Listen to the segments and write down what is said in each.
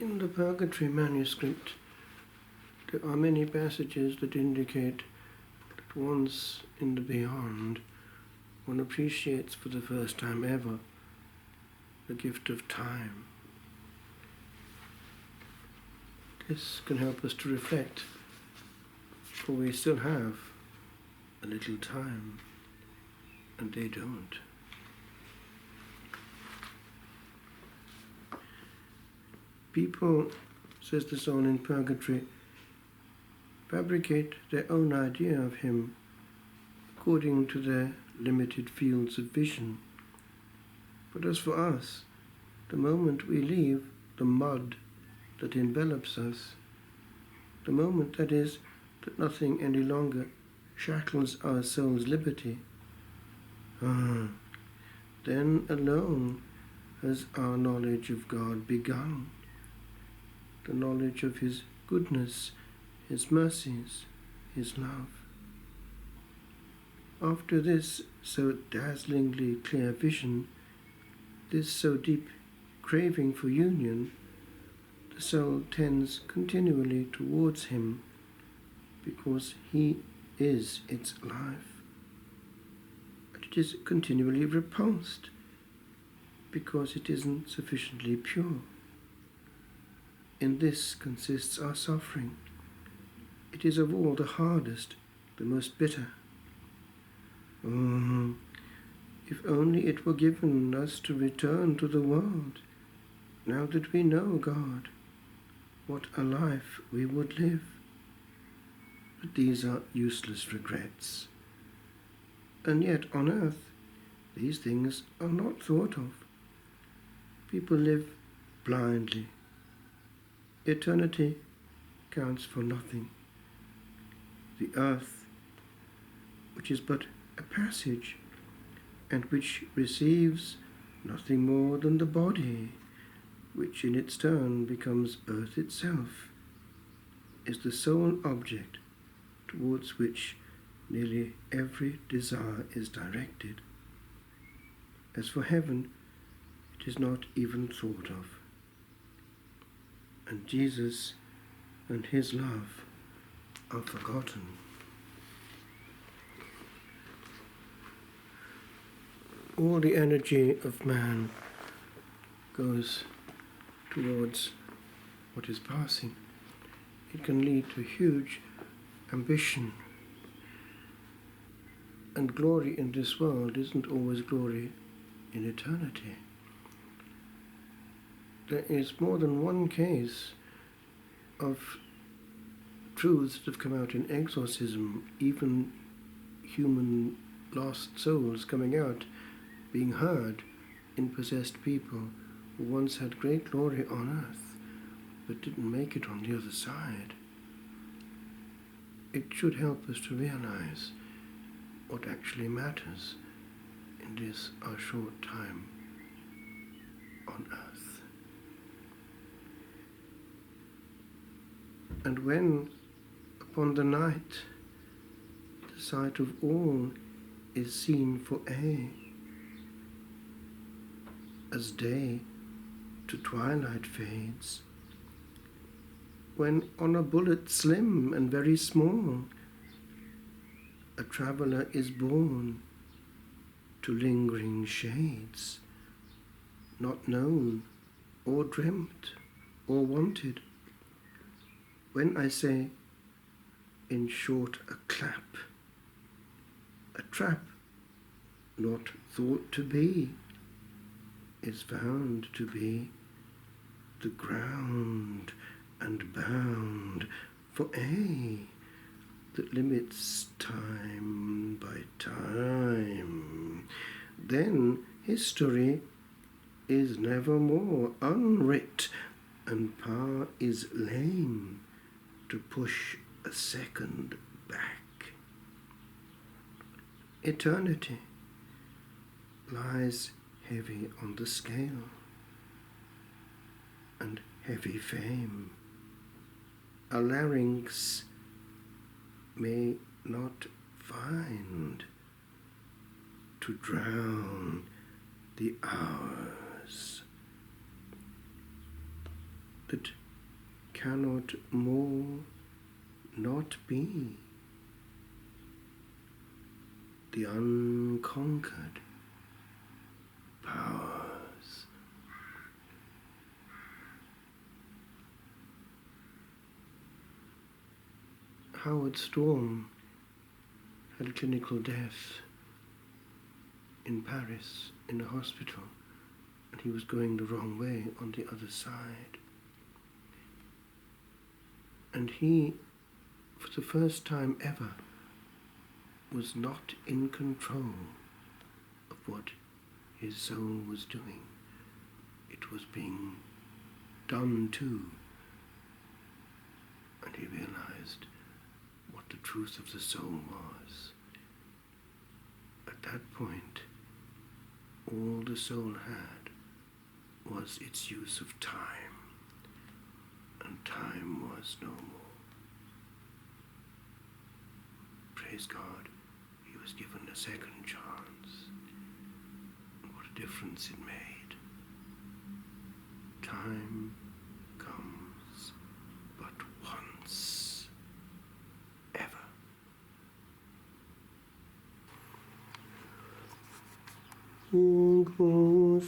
In the Purgatory manuscript, there are many passages that indicate that once in the beyond, one appreciates for the first time ever the gift of time. This can help us to reflect, for we still have a little time, and they don't. People, says the soul in Purgatory, fabricate their own idea of him according to their limited fields of vision. But as for us, the moment we leave the mud that envelops us, the moment, that is, that nothing any longer shackles our soul's liberty, then alone has our knowledge of God begun. The knowledge of His goodness, His mercies, His love. After this so dazzlingly clear vision, this so deep craving for union, the soul tends continually towards Him, because He is its life. But it is continually repulsed, because it isn't sufficiently pure. In this consists our suffering. It is of all the hardest, the most bitter. If only it were given us to return to the world, now that we know God, what a life we would live. But these are useless regrets. And yet on earth, these things are not thought of. People live blindly. Eternity counts for nothing. The earth, which is but a passage, and which receives nothing more than the body, which in its turn becomes earth itself, is the sole object towards which nearly every desire is directed. As for heaven, it is not even thought of. And Jesus and His love are forgotten. All the energy of man goes towards what is passing. It can lead to huge ambition. And glory in this world isn't always glory in eternity. There is more than one case of truths that have come out in exorcism, even human lost souls coming out, being heard in possessed people who once had great glory on earth, but didn't make it on the other side. It should help us to realize what actually matters in this our short time on earth. And when, upon the night, the sight of all is seen for aye, as day to twilight fades, when on a bullet slim and very small, a traveller is borne to lingering shades, not known or dreamt or wanted, when I say, in short, a clap, a trap not thought to be, is found to be the ground and bound for aye, that limits time by time. Then history is nevermore unwrit, and power is lame to push a second back. Eternity lies heavy on the scale, and heavy fame a larynx may not find to drown the hours. that cannot more not be, the unconquered powers. Howard Storm had clinical death in Paris in a hospital, and he was going the wrong way on the other side. And he, for the first time ever, was not in control of what his soul was doing. It was being done to. And he realized what the truth of the soul was. At that point, all the soul had was its use of time, and time was no more. Praise God, he was given a second chance, and what a difference it made. Time comes but once, ever. In quo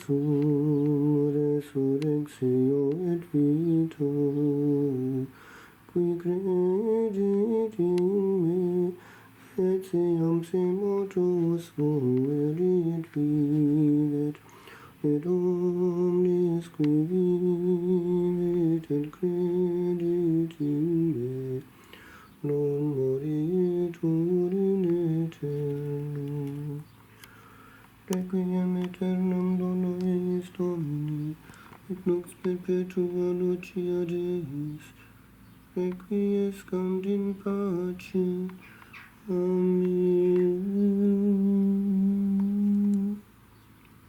resurrexio et vita, qui credit in me, et seam se mortus fuerit videt, et omnis qui vivit et credit in me, non moritur in aeternum. Requiem aeternam dona eis Domini, et lux perpetua lucia Deus, requiescant in pace. Amen.